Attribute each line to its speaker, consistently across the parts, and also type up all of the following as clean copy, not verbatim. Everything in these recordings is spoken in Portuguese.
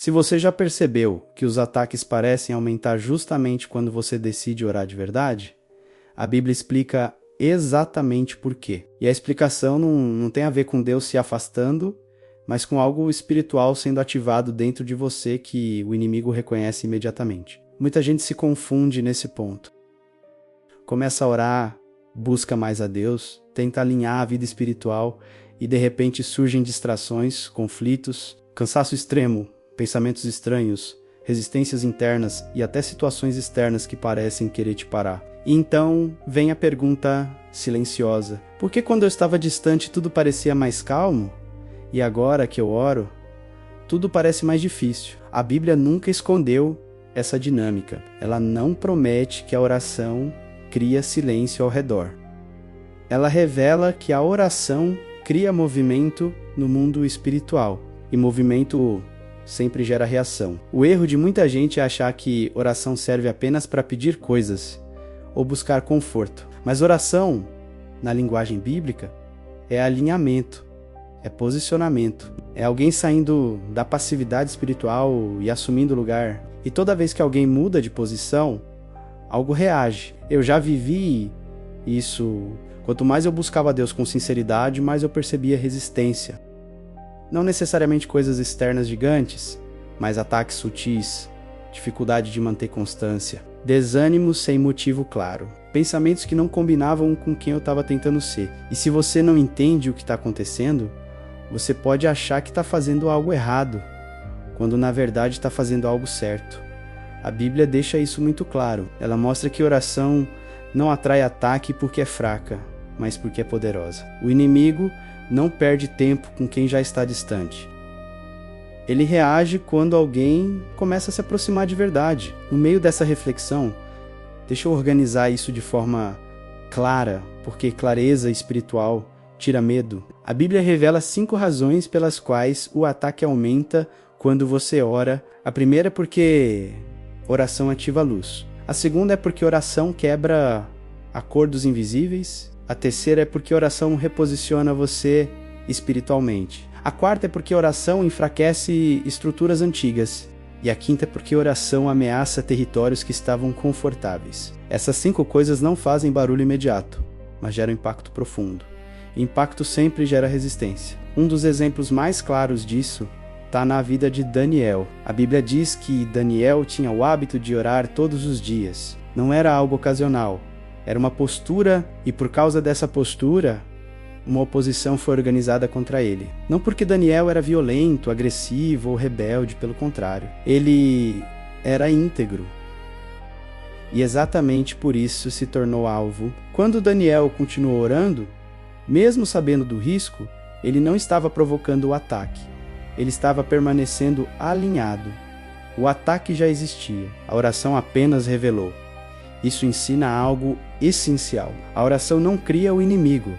Speaker 1: Se você já percebeu que os ataques parecem aumentar justamente quando você decide orar de verdade, a Bíblia explica exatamente por quê. E a explicação não tem a ver com Deus se afastando, mas com algo espiritual sendo ativado dentro de você que o inimigo reconhece imediatamente. Muita gente se confunde nesse ponto. Começa a orar, busca mais a Deus, tenta alinhar a vida espiritual e de repente surgem distrações, conflitos, cansaço extremo, pensamentos estranhos, resistências internas e até situações externas que parecem querer te parar. E então vem a pergunta silenciosa: por que quando eu estava distante tudo parecia mais calmo? E agora que eu oro, tudo parece mais difícil. A Bíblia nunca escondeu essa dinâmica. Ela não promete que a oração cria silêncio ao redor. Ela revela que a oração cria movimento no mundo espiritual. E movimento sempre gera reação. O erro de muita gente é achar que oração serve apenas para pedir coisas ou buscar conforto. Mas oração, na linguagem bíblica, é alinhamento, é posicionamento. É alguém saindo da passividade espiritual e assumindo o lugar. E toda vez que alguém muda de posição, algo reage. Eu já vivi isso. Quanto mais eu buscava Deus com sinceridade, mais eu percebia resistência. Não necessariamente coisas externas gigantes, mas ataques sutis, dificuldade de manter constância, desânimo sem motivo claro, pensamentos que não combinavam com quem eu estava tentando ser. E se você não entende o que está acontecendo, você pode achar que está fazendo algo errado, quando na verdade está fazendo algo certo. A Bíblia deixa isso muito claro. Ela mostra que oração não atrai ataque porque é fraca, mas porque é poderosa. O inimigo não perde tempo com quem já está distante. Ele reage quando alguém começa a se aproximar de verdade. No meio dessa reflexão, deixa eu organizar isso de forma clara, porque clareza espiritual tira medo. A Bíblia revela 5 razões pelas quais o ataque aumenta quando você ora. A primeira é porque oração ativa a luz. A segunda é porque oração quebra acordos invisíveis. A terceira é porque oração reposiciona você espiritualmente. A quarta é porque oração enfraquece estruturas antigas. E a quinta é porque oração ameaça territórios que estavam confortáveis. Essas 5 coisas não fazem barulho imediato, mas geram impacto profundo. E impacto sempre gera resistência. Um dos exemplos mais claros disso está na vida de Daniel. A Bíblia diz que Daniel tinha o hábito de orar todos os dias. Não era algo ocasional. Era uma postura, e por causa dessa postura, uma oposição foi organizada contra ele. Não porque Daniel era violento, agressivo ou rebelde, pelo contrário. Ele era íntegro. E exatamente por isso se tornou alvo. Quando Daniel continuou orando, mesmo sabendo do risco, ele não estava provocando o ataque. Ele estava permanecendo alinhado. O ataque já existia. A oração apenas revelou. Isso ensina algo essencial. A oração não cria o inimigo.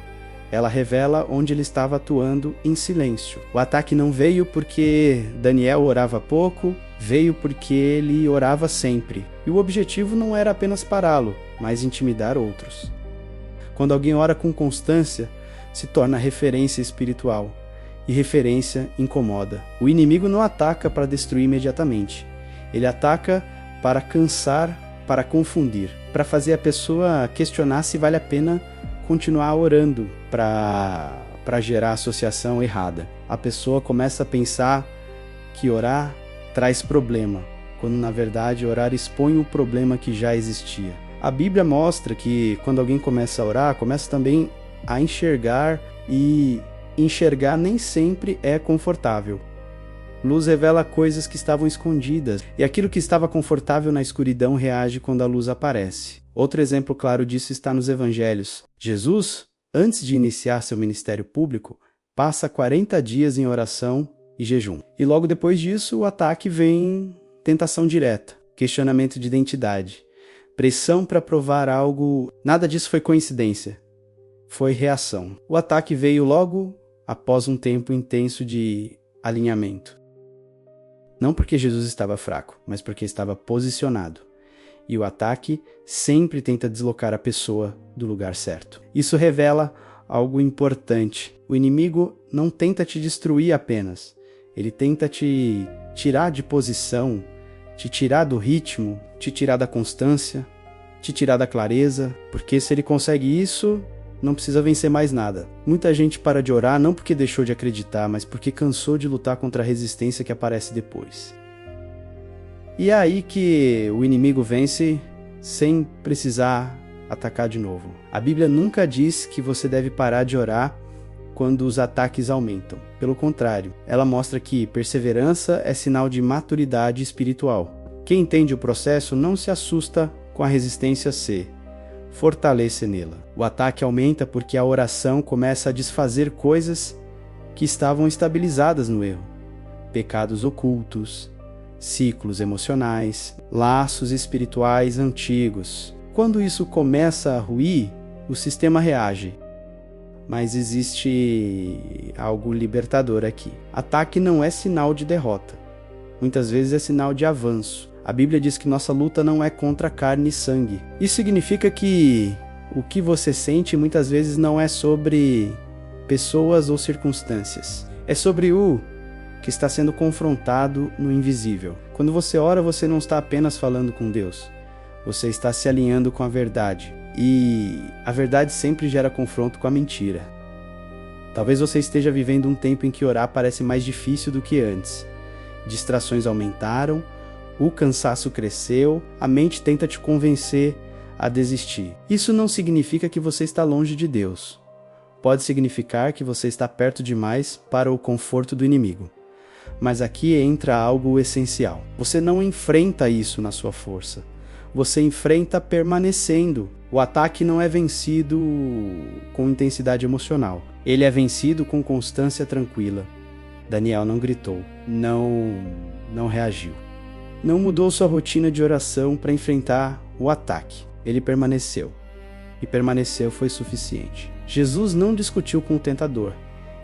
Speaker 1: Ela revela onde ele estava atuando em silêncio. O ataque não veio porque Daniel orava pouco, veio porque ele orava sempre. E o objetivo não era apenas pará-lo, mas intimidar outros. Quando alguém ora com constância, se torna referência espiritual. E referência incomoda. O inimigo não ataca para destruir imediatamente. Ele ataca para cansar, para confundir, para fazer a pessoa questionar se vale a pena continuar orando, para gerar associação errada. A pessoa começa a pensar que orar traz problema, quando na verdade orar expõe o problema que já existia. A Bíblia mostra que quando alguém começa a orar, começa também a enxergar, e enxergar nem sempre é confortável. Luz revela coisas que estavam escondidas, e aquilo que estava confortável na escuridão reage quando a luz aparece. Outro exemplo claro disso está nos evangelhos. Jesus, antes de iniciar seu ministério público, passa 40 dias em oração e jejum. E logo depois disso, o ataque vem tentação direta, questionamento de identidade, pressão para provar algo. Nada disso foi coincidência, foi reação. O ataque veio logo após um tempo intenso de alinhamento. Não porque Jesus estava fraco, mas porque estava posicionado. E o ataque sempre tenta deslocar a pessoa do lugar certo. Isso revela algo importante. O inimigo não tenta te destruir apenas. Ele tenta te tirar de posição, te tirar do ritmo, te tirar da constância, te tirar da clareza, porque se ele consegue isso, não precisa vencer mais nada. Muita gente para de orar não porque deixou de acreditar, mas porque cansou de lutar contra a resistência que aparece depois. E é aí que o inimigo vence sem precisar atacar de novo. A Bíblia nunca diz que você deve parar de orar quando os ataques aumentam. Pelo contrário, ela mostra que perseverança é sinal de maturidade espiritual. Quem entende o processo não se assusta com a resistência se fortalece nela. O ataque aumenta porque a oração começa a desfazer coisas que estavam estabilizadas no erro. Pecados ocultos, ciclos emocionais, laços espirituais antigos. Quando isso começa a ruir, o sistema reage. Mas existe algo libertador aqui. Ataque não é sinal de derrota. Muitas vezes é sinal de avanço. A Bíblia diz que nossa luta não é contra carne e sangue. Isso significa que o que você sente muitas vezes não é sobre pessoas ou circunstâncias. É sobre o que está sendo confrontado no invisível. Quando você ora, você não está apenas falando com Deus. Você está se alinhando com a verdade. E a verdade sempre gera confronto com a mentira. Talvez você esteja vivendo um tempo em que orar parece mais difícil do que antes. Distrações aumentaram, o cansaço cresceu, a mente tenta te convencer a desistir. Isso não significa que você está longe de Deus. Pode significar que você está perto demais para o conforto do inimigo. Mas aqui entra algo essencial. Você não enfrenta isso na sua força. Você enfrenta permanecendo. O ataque não é vencido com intensidade emocional. Ele é vencido com constância tranquila. Daniel não gritou, não reagiu. Não mudou sua rotina de oração para enfrentar o ataque. Ele permaneceu. E permaneceu foi suficiente. Jesus não discutiu com o tentador.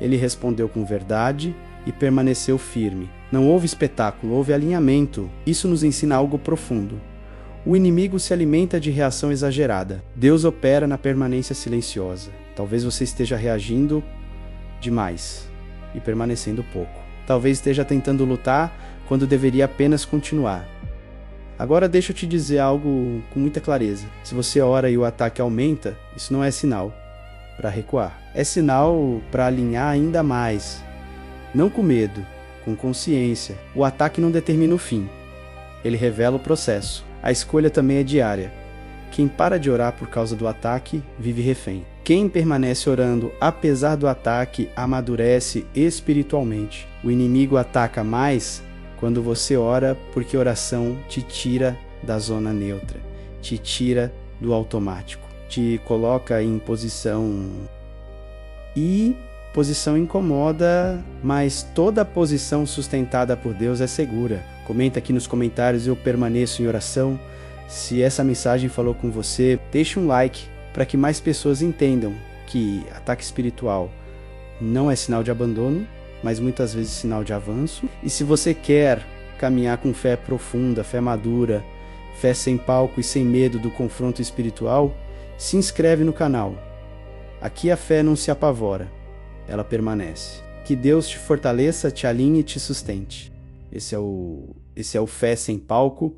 Speaker 1: Ele respondeu com verdade e permaneceu firme. Não houve espetáculo, houve alinhamento. Isso nos ensina algo profundo. O inimigo se alimenta de reação exagerada. Deus opera na permanência silenciosa. Talvez você esteja reagindo demais e permanecendo pouco. Talvez esteja tentando lutar quando deveria apenas continuar. Agora deixa eu te dizer algo com muita clareza. Se você ora e o ataque aumenta, isso não é sinal para recuar. É sinal para alinhar ainda mais. Não com medo, com consciência. O ataque não determina o fim. Ele revela o processo. A escolha também é diária. Quem para de orar por causa do ataque, vive refém. Quem permanece orando apesar do ataque, amadurece espiritualmente. O inimigo ataca mais quando você ora porque oração te tira da zona neutra, te tira do automático, te coloca em posição. E posição incomoda, mas toda posição sustentada por Deus é segura. Comenta aqui nos comentários, eu permaneço em oração. Se essa mensagem falou com você, deixe um like para que mais pessoas entendam que ataque espiritual não é sinal de abandono, mas muitas vezes sinal de avanço. E se você quer caminhar com fé profunda, fé madura, fé sem palco e sem medo do confronto espiritual, se inscreve no canal. Aqui a fé não se apavora, ela permanece. Que Deus te fortaleça, te alinhe e te sustente. Esse é o Fé Sem Palco.